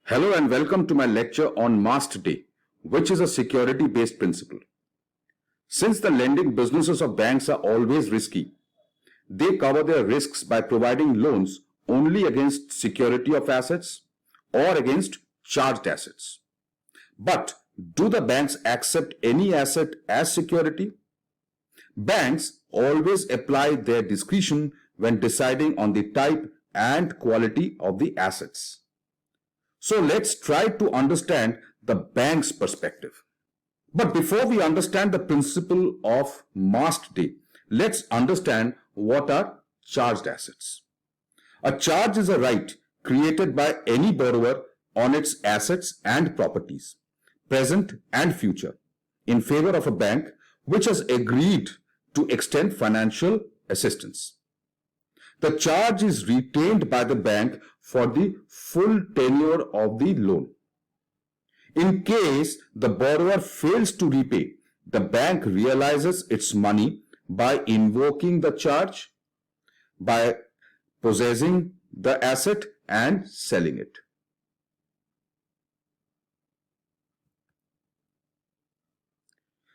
Hello and welcome to my lecture on Mast Day, which is a security-based principle. Since the lending businesses of banks are always risky, they cover their risks by providing loans only against security of assets or against charged assets. But do the banks accept any asset as security? Banks always apply their discretion when deciding on the type and quality of the assets. So let's try to understand the bank's perspective. But before we understand the principle of Mast Day, let's understand what are charged assets. A charge is a right created by any borrower on its assets and properties, present and future, in favor of a bank which has agreed to extend financial assistance. The charge is retained by the bank for the full tenure of the loan. In case the borrower fails to repay, the bank realizes its money by invoking the charge, by possessing the asset and selling it.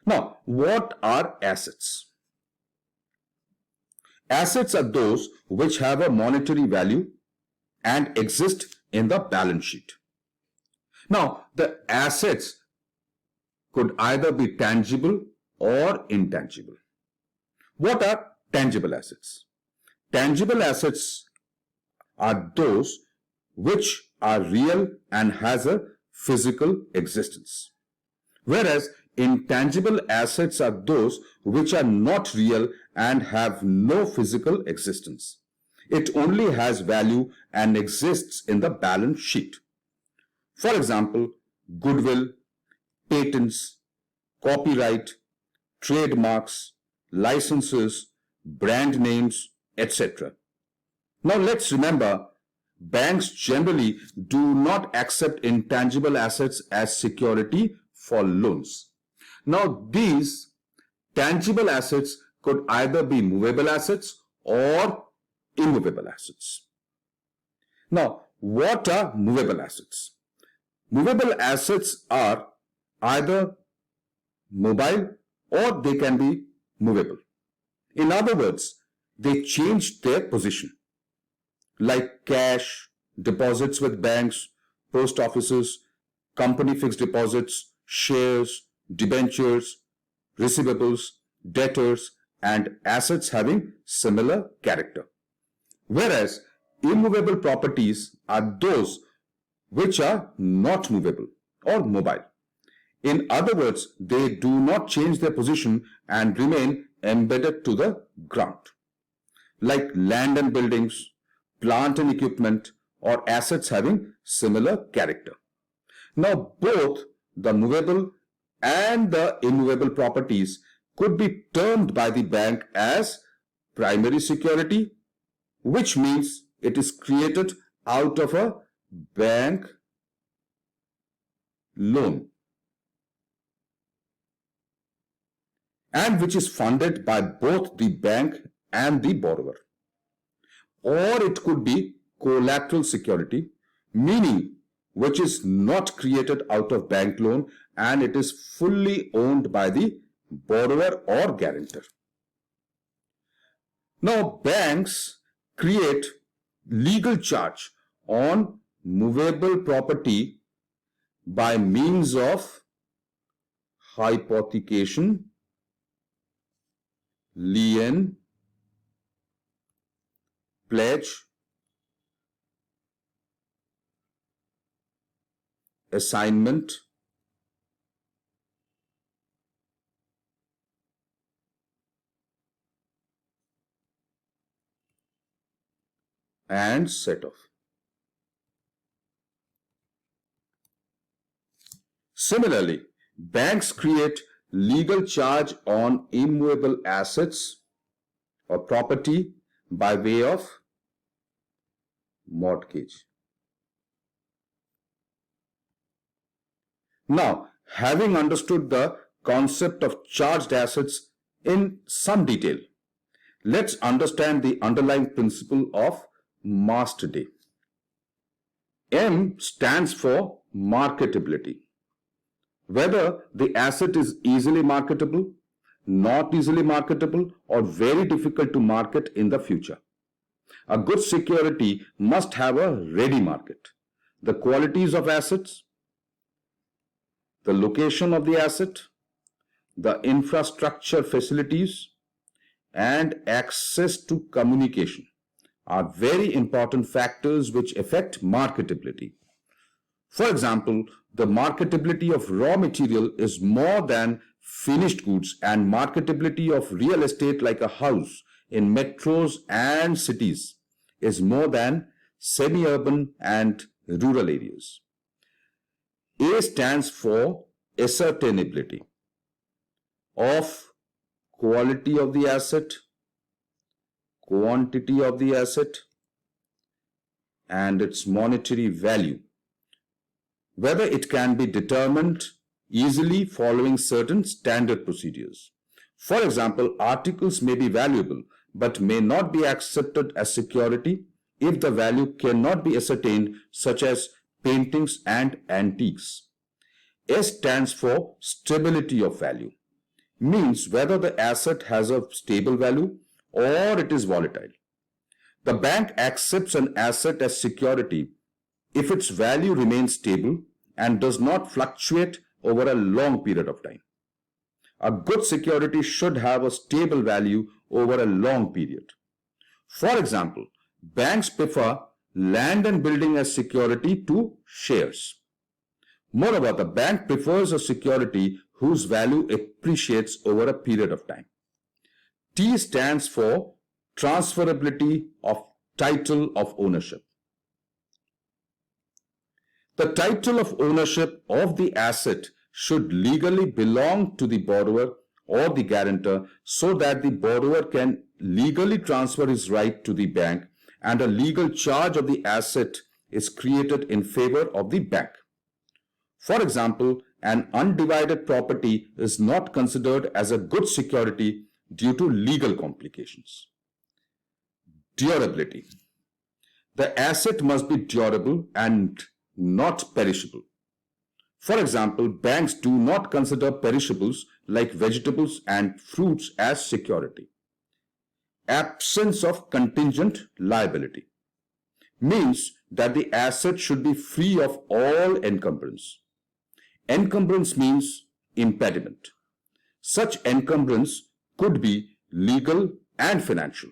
Now, what are assets? Assets are those which have a monetary value and exist in the balance sheet. Now, the assets could either be tangible or intangible. What are tangible assets? Tangible assets are those which are real and has a physical existence. Whereas intangible assets are those which are not real and have no physical existence. It only has value and exists in the balance sheet. For example, goodwill, patents, copyright, trademarks, licenses, brand names, etc. Now let's remember, banks generally do not accept intangible assets as security for loans. Now these tangible assets could either be movable assets or immovable assets. Now, what are movable assets? Movable assets are either mobile or they can be movable. In other words, they change their position, like cash, deposits with banks, post offices, company fixed deposits, shares, debentures, receivables, debtors, and assets having similar character. Whereas immovable properties are those which are not movable or mobile. In other words, they do not change their position and remain embedded to the ground, like land and buildings, plant and equipment, or assets having similar character. Now, both the movable and the immovable properties could be termed by the bank as primary security, which means it is created out of a bank loan and which is funded by both the bank and the borrower. Or it could be collateral security, meaning which is not created out of bank loan and it is fully owned by the borrower or guarantor. Now, banks create legal charge on movable property by means of hypothecation, lien, pledge, assignment, and set-off. Similarly, banks create legal charge on immovable assets or property by way of mortgage. Now, having understood the concept of charged assets in some detail, let's understand the underlying principle of Mast Day. M stands for marketability. Whether the asset is easily marketable, not easily marketable, or very difficult to market in the future. A good security must have a ready market. The qualities of assets, the location of the asset, the infrastructure facilities, and access to communication are very important factors which affect marketability. For example, the marketability of raw material is more than finished goods, and marketability of real estate like a house in metros and cities is more than semi-urban and rural areas. A stands for ascertainability of quality of the asset, quantity of the asset, and its monetary value, whether it can be determined easily following certain standard procedures. For example, articles may be valuable but may not be accepted as security if the value cannot be ascertained, such as paintings and antiques. S stands for stability of value, means whether the asset has a stable value or it is volatile. The bank accepts an asset as security if its value remains stable and does not fluctuate over a long period of time. A good security should have a stable value over a long period. For example, banks prefer land and building as security to shares. Moreover, the bank prefers a security whose value appreciates over a period of time. T stands for transferability of title of ownership. The title of ownership of the asset should legally belong to the borrower or the guarantor, so that the borrower can legally transfer his right to the bank and a legal charge of the asset is created in favor of the bank. For example, an undivided property is not considered as a good security due to legal complications. Durability. The asset must be durable and not perishable. For example, banks do not consider perishables like vegetables and fruits as security. Absence of contingent liability means that the asset should be free of all encumbrance. Encumbrance means impediment. Such encumbrance could be legal and financial.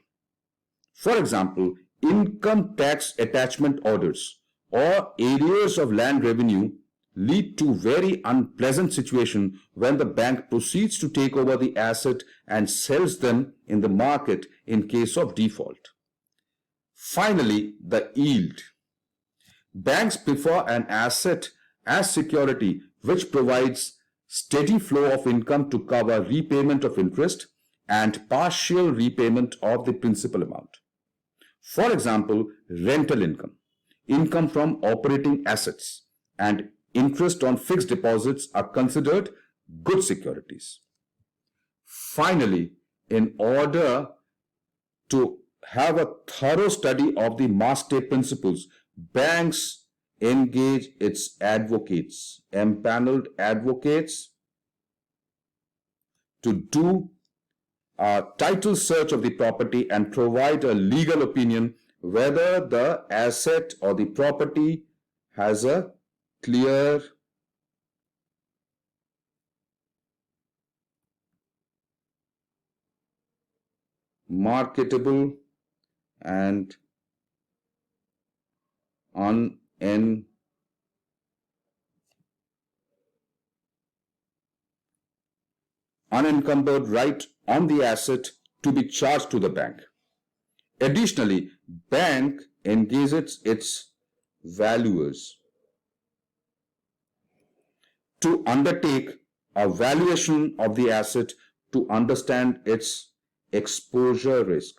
For example, income tax attachment orders or arrears of land revenue lead to very unpleasant situation when the bank proceeds to take over the asset and sells them in the market in case of default. Finally, the yield. Banks prefer an asset as security which provides steady flow of income to cover repayment of interest and partial repayment of the principal amount. For example, rental income, income from operating assets, and interest on fixed deposits are considered good securities. Finally, in order to have a thorough study of the Maastricht principles, banks engage its advocates, empaneled advocates, to do a title search of the property and provide a legal opinion whether the asset or the property has a clear marketable and unencumbered right on the asset to be charged to the bank. Additionally, bank engages its valuers to undertake a valuation of the asset to understand its exposure risk.